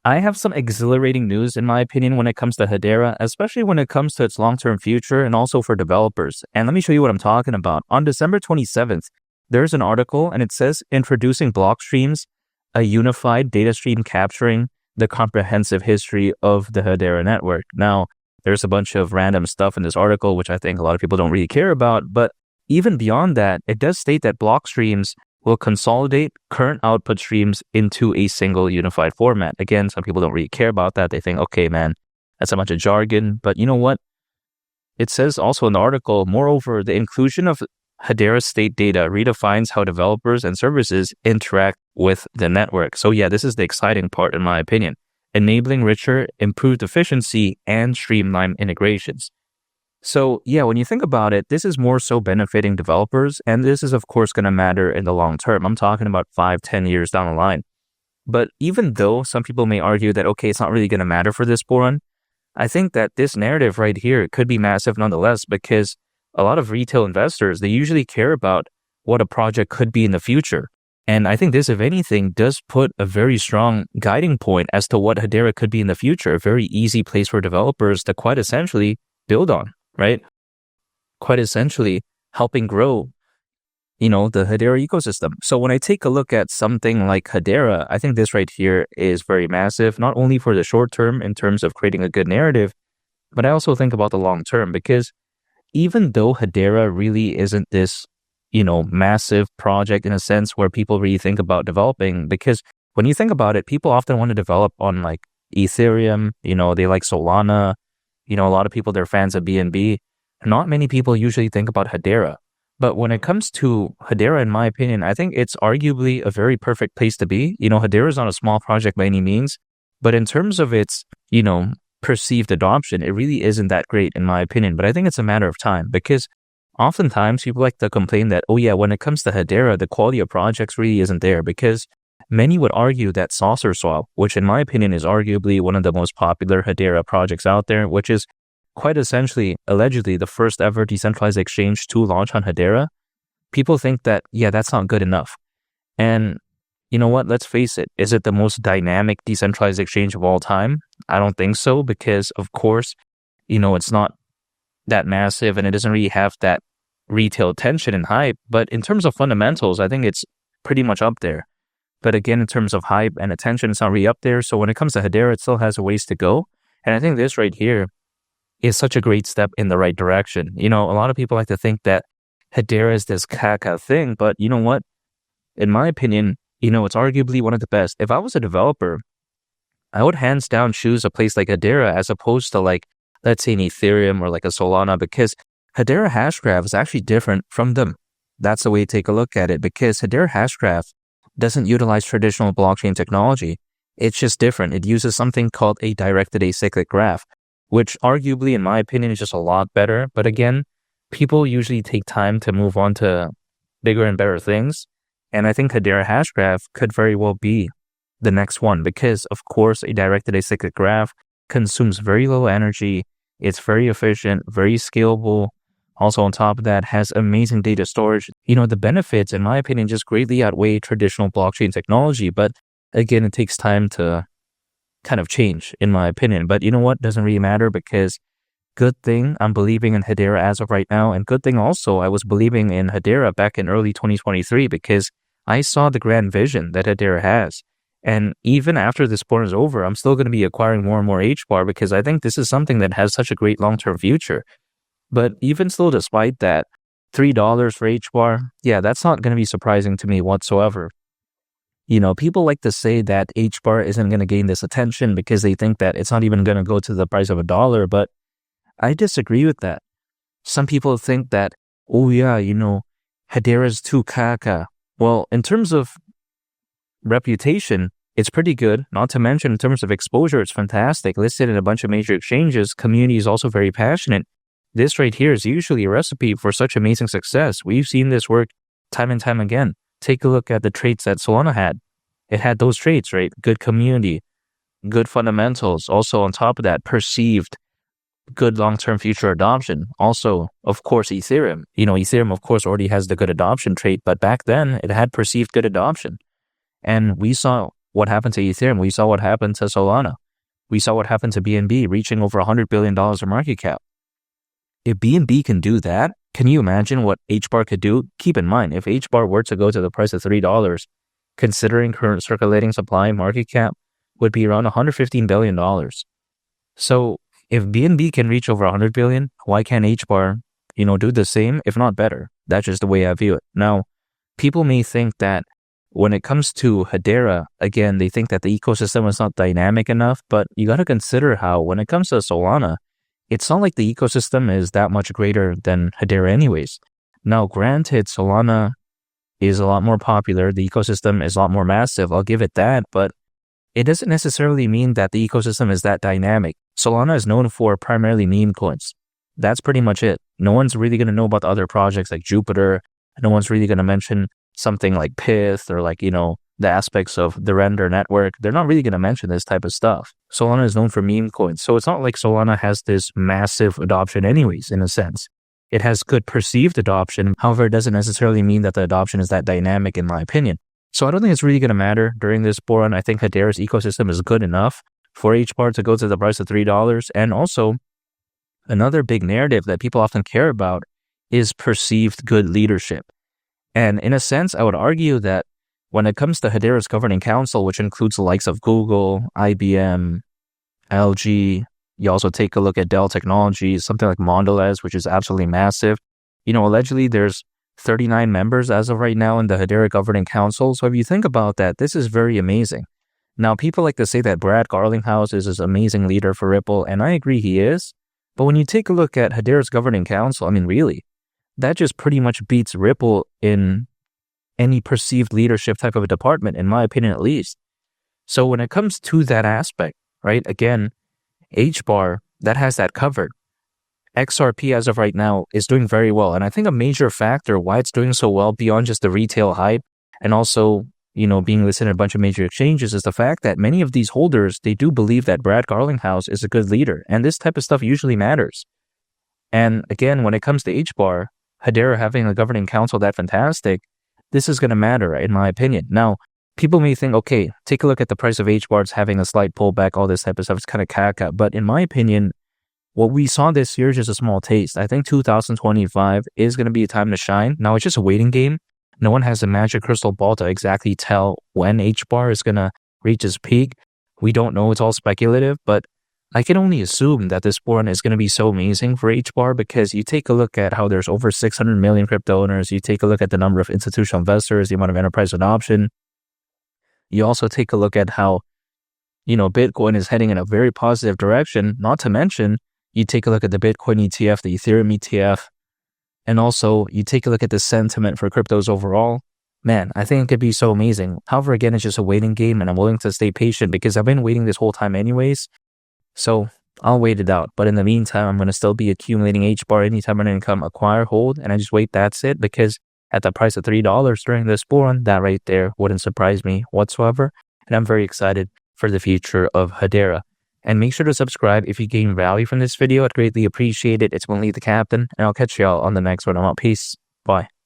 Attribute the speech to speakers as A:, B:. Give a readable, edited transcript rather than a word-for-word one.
A: I have some exhilarating news, in my opinion, when it comes to Hedera, especially when it comes to its long-term future and also for developers. And let me show you what I'm talking about. On December 27th, there's an article and it says, introducing block streams, a unified data stream capturing the comprehensive history of the Hedera network. Now, there's a bunch of random stuff in this article, which I think a lot of people don't really care about. But even beyond that, it does state that block streams will consolidate current output streams into a single unified format. Again, some people don't really care about that. They think, okay, man, that's a bunch of jargon. But you know what? It says also in the article, moreover, the inclusion of Hedera state data redefines how developers and services interact with the network. So yeah, this is the exciting part in my opinion, enabling richer, improved efficiency and streamlined integrations. So yeah, when you think about it, this is more so benefiting developers, and this is of course going to matter in the long term. I'm talking about 5-10 years down the line. But even though some people may argue that, okay, it's not really going to matter for this bull run, I think that this narrative right here could be massive nonetheless, because a lot of retail investors, they usually care about what a project could be in the future. And I think this, if anything, does put a very strong guiding point as to what Hedera could be in the future, a very easy place for developers to quite essentially build on, right? Quite essentially helping grow, the Hedera ecosystem. So when I take a look at something like Hedera, I think this right here is very massive, not only for the short term in terms of creating a good narrative, but I also think about the long term, because even though Hedera really isn't this, massive project in a sense where people really think about developing, because when you think about it, people often want to develop on like Ethereum, they like Solana, a lot of people, they're fans of BNB. Not many people usually think about Hedera. But when it comes to Hedera, in my opinion, I think it's arguably a very perfect place to be. Hedera is not a small project by any means, but in terms of its, perceived adoption, it really isn't that great in my opinion. But I think it's a matter of time, because oftentimes people like to complain that, oh yeah, when it comes to Hedera, the quality of projects really isn't there, because many would argue that Saucer Swap, which in my opinion is arguably one of the most popular Hedera projects out there, which is quite essentially, allegedly, the first ever decentralized exchange to launch on Hedera, people think that, yeah, that's not good enough. And you know what? Let's face it. Is it the most dynamic decentralized exchange of all time? I don't think so, because of course, it's not that massive and it doesn't really have that retail attention and hype. But in terms of fundamentals, I think it's pretty much up there. But again, in terms of hype and attention, it's not really up there. So when it comes to Hedera, it still has a ways to go. And I think this right here is such a great step in the right direction. A lot of people like to think that Hedera is this caca thing, but you know what? In my opinion, it's arguably one of the best. If I was a developer, I would hands down choose a place like Hedera as opposed to like, let's say an Ethereum or like a Solana, because Hedera Hashgraph is actually different from them. That's the way to take a look at it, because Hedera Hashgraph doesn't utilize traditional blockchain technology. It's just different. It uses something called a directed acyclic graph, which arguably, in my opinion, is just a lot better. But again, people usually take time to move on to bigger and better things. And I think Hedera Hashgraph could very well be the next one, because, of course, a directed acyclic graph consumes very low energy. It's very efficient, very scalable. Also, on top of that, has amazing data storage. The benefits, in my opinion, just greatly outweigh traditional blockchain technology. But again, it takes time to kind of change, in my opinion. But you know what? Doesn't really matter, because good thing I'm believing in Hedera as of right now. And good thing also I was believing in Hedera back in early 2023, because I saw the grand vision that Hedera has. And even after this bull run is over, I'm still going to be acquiring more and more HBAR, because I think this is something that has such a great long-term future. But even still, despite that, $3 for HBAR, yeah, that's not going to be surprising to me whatsoever. People like to say that HBAR isn't going to gain this attention because they think that it's not even going to go to the price of $1, but I disagree with that. Some people think that, oh yeah, Hedera's too caca. Well, in terms of reputation, it's pretty good. Not to mention, in terms of exposure, it's fantastic. Listed in a bunch of major exchanges. Community is also very passionate. This right here is usually a recipe for such amazing success. We've seen this work time and time again. Take a look at the traits that Solana had. It had those traits, right? Good community, good fundamentals. Also, on top of that, perceived good long-term future adoption. Also, of course, Ethereum. Ethereum, of course, already has the good adoption trait, but back then it had perceived good adoption. And we saw what happened to Ethereum. We saw what happened to Solana. We saw what happened to BNB, reaching over $100 billion of market cap. If BNB can do that, can you imagine what HBAR could do? Keep in mind, if HBAR were to go to the price of $3, considering current circulating supply, market cap would be around $115 billion. So if BNB can reach over 100 billion, why can't HBAR, do the same, if not better? That's just the way I view it. Now, people may think that when it comes to Hedera, again, they think that the ecosystem is not dynamic enough, but you got to consider how when it comes to Solana, it's not like the ecosystem is that much greater than Hedera anyways. Now, granted, Solana is a lot more popular. The ecosystem is a lot more massive. I'll give it that, but it doesn't necessarily mean that the ecosystem is that dynamic. Solana is known for primarily meme coins. That's pretty much it. No one's really going to know about the other projects like Jupiter. No one's really going to mention something like Pyth or the aspects of the render network. They're not really going to mention this type of stuff. Solana is known for meme coins. So it's not like Solana has this massive adoption anyways, in a sense. It has good perceived adoption. However, it doesn't necessarily mean that the adoption is that dynamic, in my opinion. So I don't think it's really going to matter during this bull run. I think Hedera's ecosystem is good enough for HBAR to go to the price of $3. And also, another big narrative that people often care about is perceived good leadership. And in a sense, I would argue that when it comes to Hedera's governing council, which includes the likes of Google, IBM, LG, you also take a look at Dell Technologies, something like Mondelez, which is absolutely massive. Allegedly there's 39 members as of right now in the Hedera governing council. So if you think about that, this is very amazing. Now, people like to say that Brad Garlinghouse is this amazing leader for Ripple, and I agree he is. But when you take a look at Hedera's governing council, really, that just pretty much beats Ripple in any perceived leadership type of a department, in my opinion at least. So when it comes to that aspect, right, again, HBAR, that has that covered. XRP as of right now is doing very well. And I think a major factor why it's doing so well beyond just the retail hype and also, being listed in a bunch of major exchanges is the fact that many of these holders, they do believe that Brad Garlinghouse is a good leader. And this type of stuff usually matters. And again, when it comes to HBAR, Hedera having a governing council that fantastic, this is going to matter, in my opinion. Now, people may think, okay, take a look at the price of HBAR. It's having a slight pullback, all this type of stuff. It's kind of caca. But in my opinion, what we saw this year is just a small taste. I think 2025 is going to be a time to shine. Now, it's just a waiting game. No one has a magic crystal ball to exactly tell when HBAR is going to reach its peak. We don't know. It's all speculative. But I can only assume that this bull run is going to be so amazing for HBAR because you take a look at how there's over 600 million crypto owners. You take a look at the number of institutional investors, the amount of enterprise adoption. You also take a look at how, Bitcoin is heading in a very positive direction. Not to mention, you take a look at the Bitcoin ETF, the Ethereum ETF, and also you take a look at the sentiment for cryptos overall. Man, I think it could be so amazing. However, again, it's just a waiting game and I'm willing to stay patient because I've been waiting this whole time anyways. So I'll wait it out. But in the meantime, I'm going to still be accumulating HBAR anytime an income, acquire, hold, and I just wait. That's it. Because at the price of $3 during this bull run, that right there wouldn't surprise me whatsoever. And I'm very excited for the future of Hedera. And make sure to subscribe if you gain value from this video. I'd greatly appreciate it. It's Willie the Captain, and I'll catch y'all on the next one. I'm out. Peace. Bye.